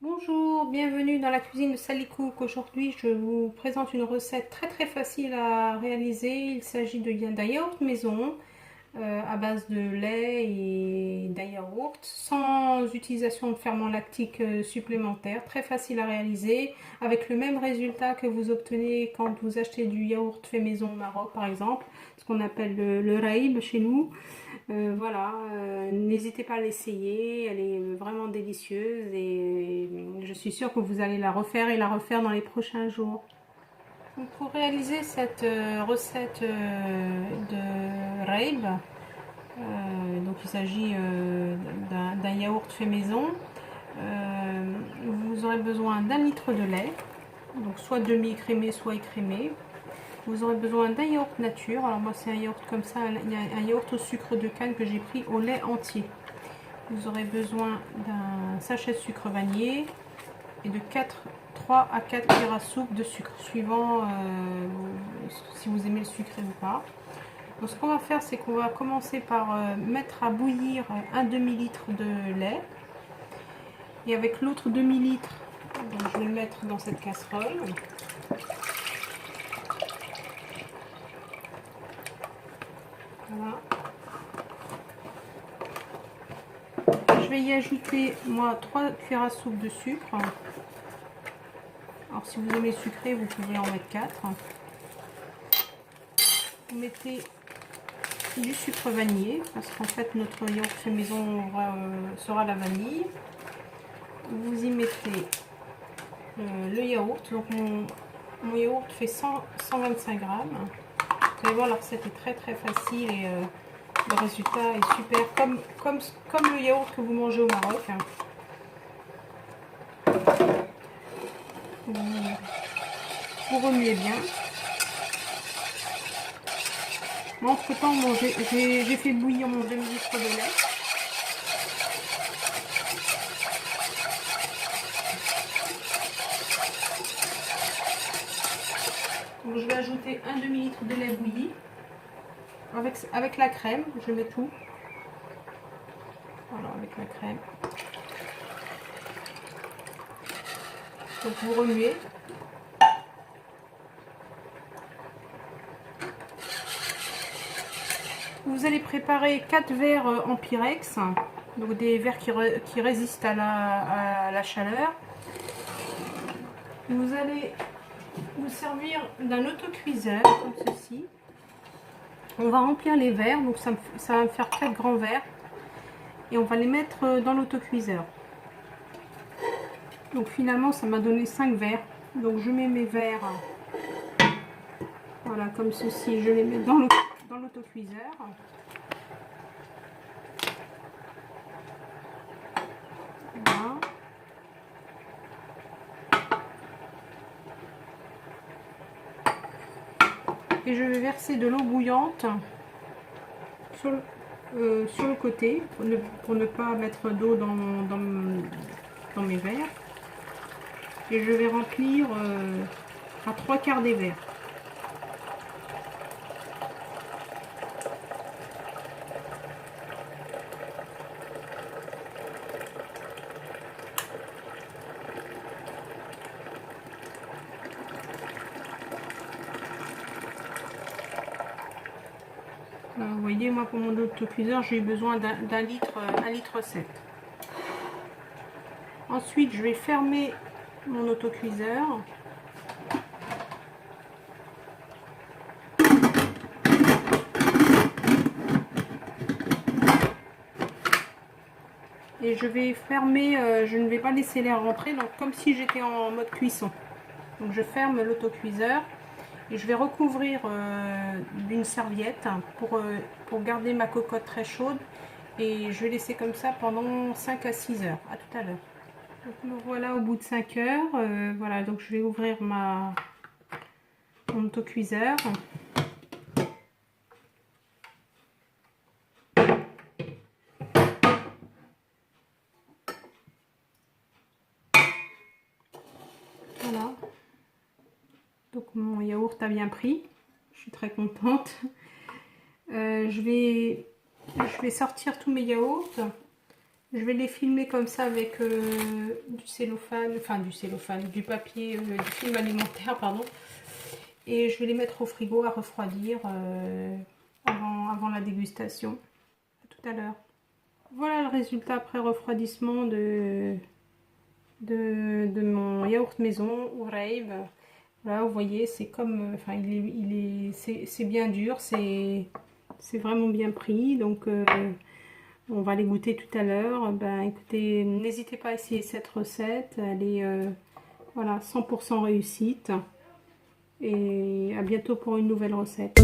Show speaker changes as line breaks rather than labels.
Bonjour, bienvenue dans la cuisine de Sally Cook. Aujourd'hui, je vous présente une recette très facile à réaliser. Il s'agit d'un yaourt maison à base de lait et d'un yaourt sans utilisation de ferment lactique supplémentaire. Très facile à réaliser avec le même résultat que vous obtenez quand vous achetez du yaourt fait maison au Maroc par exemple, ce qu'on appelle le raïb chez nous. Voilà, n'hésitez pas à l'essayer, elle est vraiment délicieuse et je suis sûre que vous allez la refaire et la refaire dans les prochains jours. Donc, pour réaliser cette recette de raib, donc il s'agit d'un yaourt fait maison. Vous aurez besoin d'un litre de lait, donc soit demi-écrémé, soit écrémé. Vous aurez besoin d'un yaourt nature. Alors moi c'est un yaourt comme ça, il y a un yaourt au sucre de canne que j'ai pris au lait entier. Vous aurez besoin d'un sachet de sucre vanillé et de 3 à 4 cuillères à soupe de sucre, suivant si vous aimez le sucré ou pas. Donc ce qu'on va faire, c'est qu'on va commencer par mettre à bouillir un demi-litre de lait. Et avec l'autre demi-litre, je vais le mettre dans cette casserole. Voilà. Je vais y ajouter, moi, 3 cuillères à soupe de sucre. Alors, si vous aimez sucré, vous pouvez en mettre 4. Vous mettez du sucre vanillé, parce qu'en fait, notre yaourt fait maison sera la vanille. Vous y mettez le yaourt. Donc, mon yaourt fait 125 grammes. Vous allez voir, la recette est très facile et le résultat est super, comme le yaourt que vous mangez au Maroc. Vous remuez bien. Moi, entre temps, j'ai fait bouillir mon demi-litre de lait. Donc, je vais ajouter un demi-litre de lait bouilli avec la crème. Je mets tout. Voilà, avec la crème. Donc, vous remuez. Vous allez préparer 4 verres en Pyrex, donc des verres qui résistent à la chaleur. Vous allez vous servir d'un autocuiseur comme ceci. On va remplir les verres, donc ça va me faire 4 grands verres et on va les mettre dans l'autocuiseur. Donc finalement ça m'a donné 5 verres. Donc je mets mes verres, voilà, comme ceci, je les mets dans l'autocuiseur. Voilà. Et je vais verser de l'eau bouillante sur le côté pour ne pas mettre d'eau dans mes verres. Et je vais remplir à 3/4 des verres. Vous voyez, moi pour mon autocuiseur, j'ai eu besoin d'un litre, 1,7 litre. Ensuite, je vais fermer mon autocuiseur. Et je vais fermer, je ne vais pas laisser l'air rentrer, donc comme si j'étais en mode cuisson. Donc je ferme l'autocuiseur et je vais recouvrir d'une serviette pour garder ma cocotte très chaude. Et je vais laisser comme ça pendant 5 à 6 heures. À tout à l'heure. Donc me voilà au bout de 5 heures. Voilà, donc je vais ouvrir mon autocuiseur. Voilà. Donc mon yaourt a bien pris. Je suis très contente. Je vais sortir tous mes yaourts Je vais les filmer comme ça avec du cellophane, enfin du cellophane, du papier, du film alimentaire, pardon. Et je vais les mettre au frigo à refroidir avant la dégustation. À tout à l'heure. Voilà le résultat après refroidissement de mon yaourt maison ou Rave. Voilà, vous voyez, c'est comme, enfin, c'est bien dur, c'est vraiment bien pris. Donc, on va les goûter tout à l'heure. Ben, écoutez, n'hésitez pas à essayer cette recette. Elle est, voilà, 100% réussite. Et à bientôt pour une nouvelle recette.